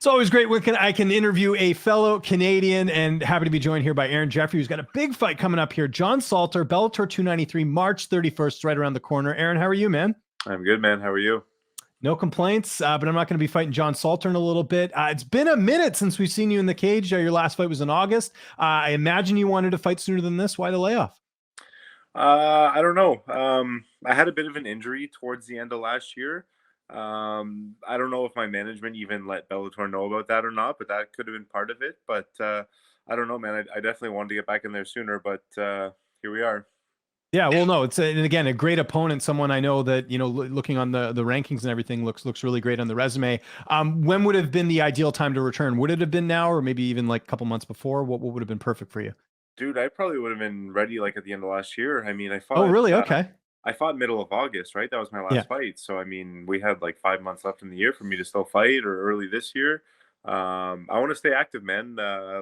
It's always great when I can interview a fellow Canadian, and happy to be joined here by Aaron Jeffery, who's got a big fight coming up here. John Salter, Bellator 293, March 31st, right around the corner. Aaron, how are you, man? I'm good, man. How are you? No complaints, but I'm not going to be fighting John Salter in a little bit. It's been a minute since we've seen you in the cage. Your last fight was in August. I imagine you wanted to fight sooner than this. Why the layoff? I don't know. I had a bit of an injury towards the end of last year. I don't know if my management even let Bellator know about that or not, but that could have been part of it. But I don't know, man. I definitely wanted to get back in there sooner, but here we are. Yeah, well, no, and again, a great opponent, someone I know that, looking on the rankings and everything looks really great on the resume. When would have been the ideal time to return? Would it have been now, or maybe even like a couple months before? What would have been perfect for you? Dude, I probably would have been ready like at the end of last year. I mean, Oh, really? Okay. I fought middle of August, right? That was my Yeah. last fight. So I mean, we had like 5 months left in the year for me to still fight, or early this year. I want to stay active, man.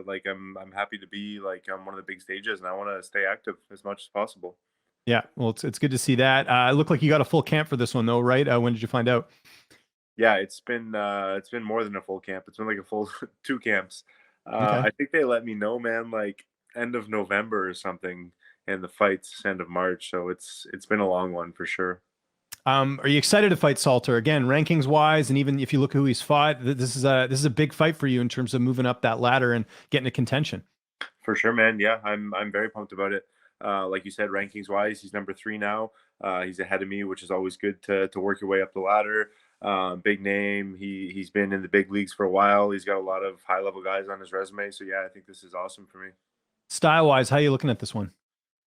Like I'm happy to be like on one of the big stages, and I want to stay active as much as possible. Yeah. Well, it's good to see that. It looked like you got a full camp for this one though, right? When did you find out? Yeah, it's been more than a full camp. It's been like a full 2 camps. Okay. I think they let me know, man, like end of November or something, and the fight's end of March. So it's been a long one for sure. Are you excited to fight Salter again, rankings wise, and even if you look who he's fought, this is a big fight for you in terms of moving up that ladder and getting to contention. For sure, man. Yeah, I'm very pumped about it. Like you said, rankings wise, he's number 3 now. He's ahead of me, which is always good to work your way up the ladder. Big name. He's been in the big leagues for a while. He's got a lot of high level guys on his resume. So yeah, I think this is awesome for me. Style wise, how are you looking at this one?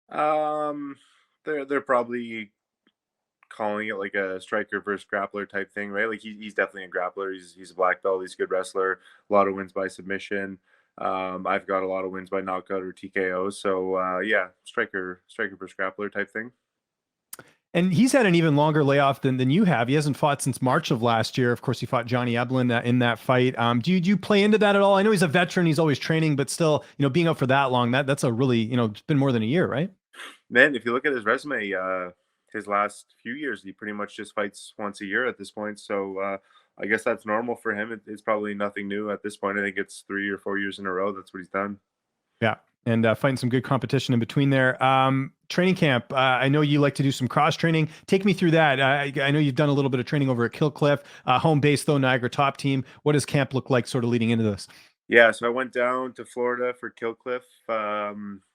Um, they're probably calling it like a striker versus grappler type thing, right? Like he's definitely a grappler. He's a black belt. He's a good wrestler. A lot of wins by submission. I've got a lot of wins by knockout or TKO. So yeah, striker versus grappler type thing. And he's had an even longer layoff than you have. He hasn't fought since March of last year. Of course, he fought Johnny Eblin in that fight. Do you play into that at all? I know he's a veteran, he's always training, but still, being out for that long, that's a really, it's been more than a year, right? Man, if you look at his resume, his last few years, he pretty much just fights once a year at this point. So I guess that's normal for him. It's probably nothing new at this point. I think it's 3 or 4 years in a row. That's what he's done. Yeah. And fighting some good competition in between there. Training camp. I know you like to do some cross training. Take me through that. I know you've done a little bit of training over at Killcliff, home base though, Niagara top team. What does camp look like sort of leading into this? Yeah, so I went down to Florida for Killcliff,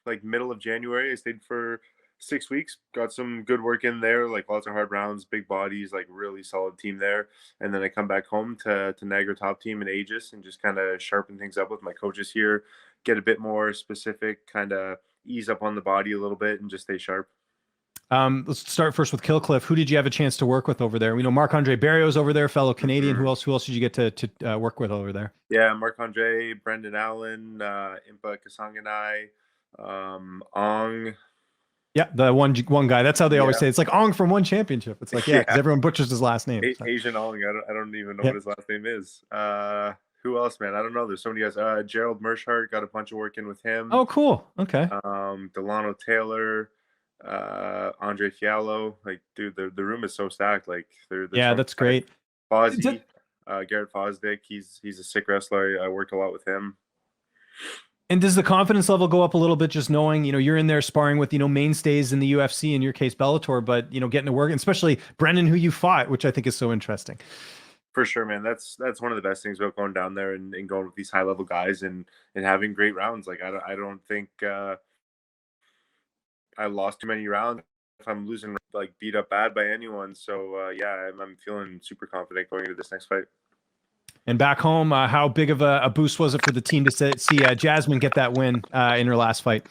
like middle of January. I stayed for 6 weeks, got some good work in there, like lots of hard rounds, big bodies, like really solid team there. And then I come back home to Niagara top team in Aegis and just kind of sharpen things up with my coaches here, get a bit more specific, kind of ease up on the body a little bit and just stay sharp. Let's start first with Killcliff. Who did you have a chance to work with over there? We know Marc-Andre Barrios over there, fellow Canadian. Mhm. Who else did you get to work with over there? Yeah, Marc-Andre, Brendan Allen, Impa Kasanganai, Ong. Yeah, the one guy. That's how they always Yeah, say it. It's like Ong from one championship. It's like, yeah, because yeah. everyone butchers his last name. So, Asian Ong. I don't even know yeah. what his last name is. Who else, man? I don't know. There's so many guys. Gerald Mershart, got a bunch of work in with him. Oh, cool. Okay. Delano Taylor, Andre Fiallo. Like, dude, the room is so stacked. Like, there's Yeah, so that's many guys. great. Fozzy, Garrett Fosdick. He's a sick wrestler. I worked a lot with him. And does the confidence level go up a little bit just knowing, you're in there sparring with, mainstays in the UFC, in your case, Bellator, but, getting to work, and especially Brendan, who you fought, which I think is so interesting. For sure, man. That's one of the best things about going down there and going with these high level guys and having great rounds. Like I don't think I lost too many rounds. If I'm losing like beat up bad by anyone, so yeah, I'm feeling super confident going into this next fight. And back home, how big of a boost was it for the team to see Jasmine get that win in her last fight?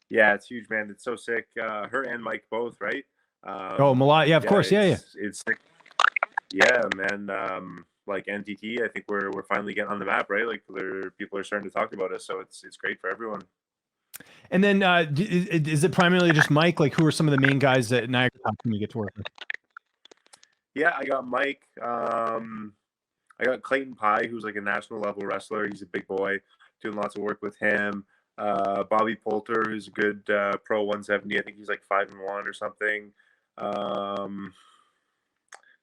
Yeah, it's huge, man. It's so sick. Her and Mike both, right? Oh, Malai. Yeah, of Yeah, course. Yeah, yeah. it's sick. Yeah, man. Like NTT, I think we're finally getting on the map, right? Like people are starting to talk about us, so it's great for everyone. And then is it primarily just Mike? Like, who are some of the main guys that Niagara Top Team you get to work with? Yeah, I got Mike. I got Clayton Pye, who's like a national level wrestler. He's a big boy, doing lots of work with him. Bobby Poulter, who's a good pro 170. I think he's like 5-1 or something. Um,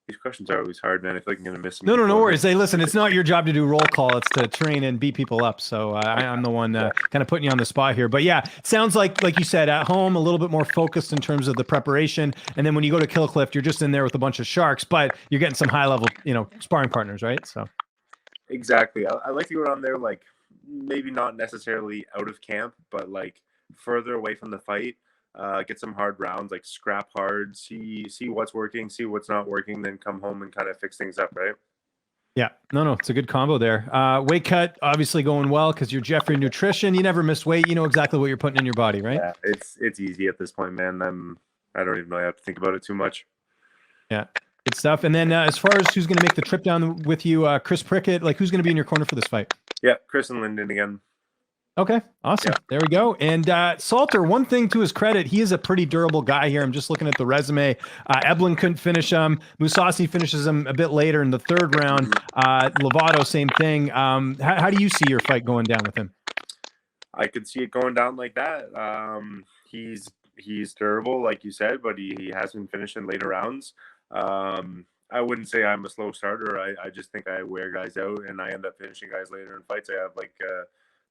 These questions are always hard, man. I feel like I'm gonna miss them. No worries. Hey, listen, it's not your job to do roll call. It's to train and beat people up. So I'm the one kind of putting you on the spot here. But yeah, it sounds like you said, at home, a little bit more focused in terms of the preparation. And then when you go to Killcliff, you're just in there with a bunch of sharks, but you're getting some high level, sparring partners, right? So Exactly. I like to go down there, like maybe not necessarily out of camp, but like further away from the fight. Get some hard rounds, like scrap hard, see what's working, see what's not working, then come home and kind of fix things up, right? yeah, no, it's a good combo there. Weight cut obviously going well because you're Jeffery Nutrition. You never miss weight. You know exactly what you're putting in your body, right? Yeah, it's easy at this point, man. I don't even know. I have to think about it too much. Yeah, good stuff. And then as far as who's going to make the trip down with you, Chris Prickett, like who's going to be in your corner for this fight? Yeah, Chris and Lyndon again. Okay, awesome. Yeah. There we go. And Salter, one thing to his credit, he is a pretty durable guy here. I'm just looking at the resume. Eblin couldn't finish him. Mousasi finishes him a bit later in the third round. Lovato, same thing. How do you see your fight going down with him? I could see it going down like that. He's durable, like you said, but he has been finishing later rounds. I wouldn't say I'm a slow starter. I just think I wear guys out and I end up finishing guys later in fights. I have like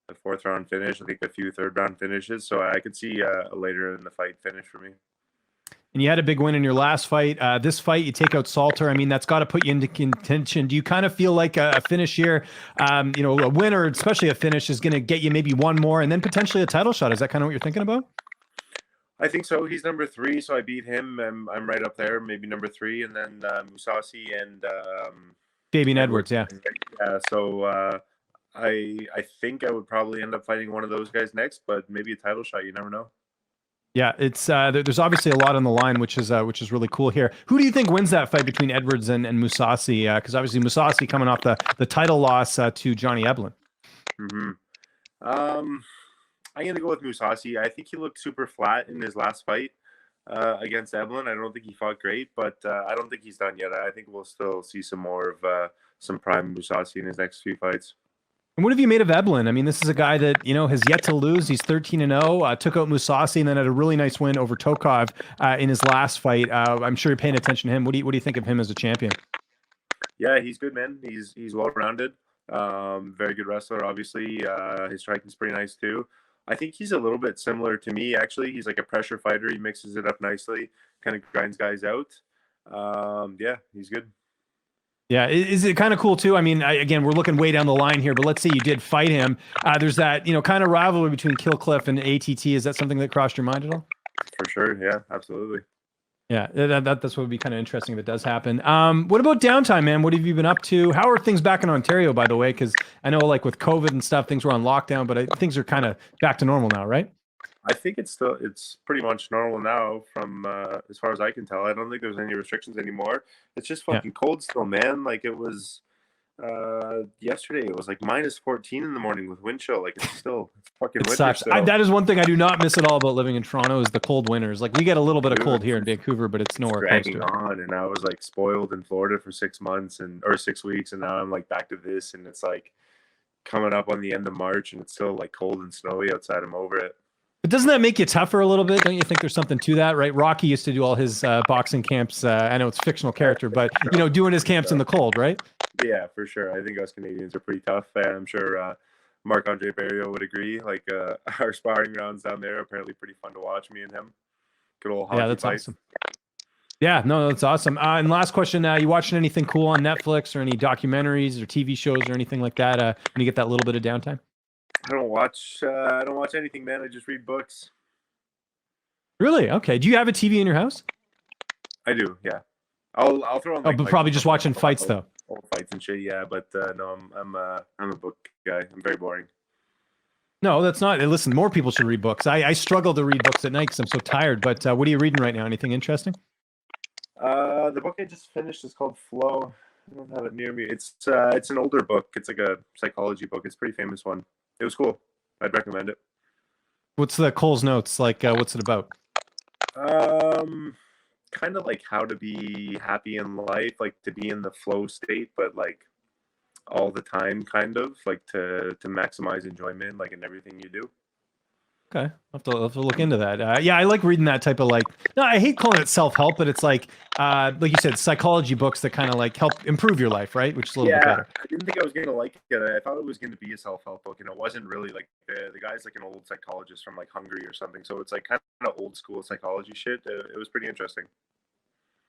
the fourth round finish, I think a few third round finishes. So I could see a later in the fight finish for me. And you had a big win in your last fight. This fight, you take out Salter. I mean, that's got to put you into contention. Do you kind of feel like a finish here, a win or especially a finish is going to get you maybe one more and then potentially a title shot? Is that kind of what you're thinking about? I think so. He's number 3, so I beat him. I'm right up there, maybe number 3, and then Mousasi and Fabian Edwards, yeah. Yeah, so I think I would probably end up fighting one of those guys next, but maybe a title shot. You never know. Yeah, it's there's obviously a lot on the line, which is really cool here. Who do you think wins that fight between Edwards and Mousasi? Because obviously Mousasi coming off the title loss to Johnny Eblin. I'm gonna go with Mousasi. I think he looked super flat in his last fight against Eblin. I don't think he fought great, but I don't think he's done yet. I think we'll still see some more of some prime Mousasi in his next few fights. And what have you made of Eblin? I mean, this is a guy that, has yet to lose. He's 13-0, took out Mousasi and then had a really nice win over Tokov in his last fight. I'm sure you're paying attention to him. What do you think of him as a champion? Yeah, he's good, man. He's well-rounded. Very good wrestler, obviously. His striking's pretty nice too. I think he's a little bit similar to me, actually. He's like a pressure fighter. He mixes it up nicely, kind of grinds guys out. Yeah, he's good. Yeah, is it kind of cool too? I mean, again, we're looking way down the line here, but let's say you did fight him. There's that, kind of rivalry between Killcliff and ATT. Is that something that crossed your mind at all? For sure, yeah, absolutely. Yeah, that's what would be kind of interesting if it does happen. What about downtime, man? What have you been up to? How are things back in Ontario, by the way? Because I know, like with COVID and stuff, things were on lockdown, but things are kind of back to normal now, right? I think it's pretty much normal now from as far as I can tell. I don't think there's any restrictions anymore. It's just fucking cold still, man. Like it was yesterday. It was like -14 in the morning with wind chill. Like it's fucking winter. Sucks. That is one thing I do not miss at all about living in Toronto is the cold winters. Like we get a little bit of cold here in Vancouver, but it's nowhere close to it. On, and I was like spoiled in Florida for 6 months or 6 weeks, and now I'm like back to this, and it's like coming up on the end of March, and it's still like cold and snowy outside. I'm over it. But doesn't that make you tougher a little bit? Don't you think there's something to that, right? Rocky used to do all his boxing camps. I know it's a fictional character, but doing his camps in the cold, right? Yeah, for sure. I think us Canadians are pretty tough, and I'm sure Marc-Andre Barrio would agree. Like our sparring rounds down there are apparently pretty fun to watch. Me and him, good old hockey that's fight. Awesome. Yeah, no, that's awesome. And last question: you watching anything cool on Netflix or any documentaries or TV shows or anything like that? When you get that little bit of downtime. I don't watch anything, man. I just read books. Really? Okay. Do you have a TV in your house? I do. Yeah. I'll throw on. But probably just watching fights though. Old fights and shit. Yeah, but no, I'm a book guy. I'm very boring. No, that's not. Listen, more people should read books. I struggle to read books at night because I'm so tired. But what are you reading right now? Anything interesting? The book I just finished is called Flow. I don't have it near me. It's an older book. It's like a psychology book. It's a pretty famous one. It was cool. I'd recommend it. What's the Cole's Notes like? What's it about? Kind of like how to be happy in life, like to be in the flow state, but like all the time, kind of like to maximize enjoyment, like in everything you do. Okay, I'll have to look into that. Yeah, I like reading that type of like. No, I hate calling it self-help, but it's like you said, psychology books that kind of like help improve your life, right? Which is a little bit Yeah, better. I didn't think I was gonna like it. I thought it was gonna be a self-help book, and it wasn't really. Like the guy's like an old psychologist from like Hungary or something, so it's like kind of old school psychology shit. It was pretty interesting.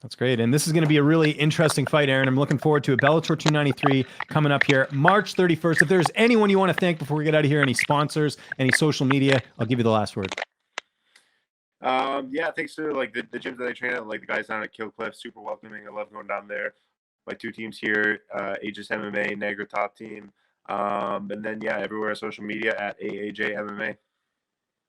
That's great. And this is going to be a really interesting fight, Aaron. I'm looking forward to it. Bellator 293 coming up here March 31st. If there's anyone you want to thank before we get out of here, any sponsors, any social media, I'll give you the last word. Yeah, thanks to like the gyms that I train at, like the guys down at Kill Cliff, super welcoming. I love going down there. My two teams here, Aegis MMA, Negra Top Team, and then yeah, everywhere social media at AAJ MMA.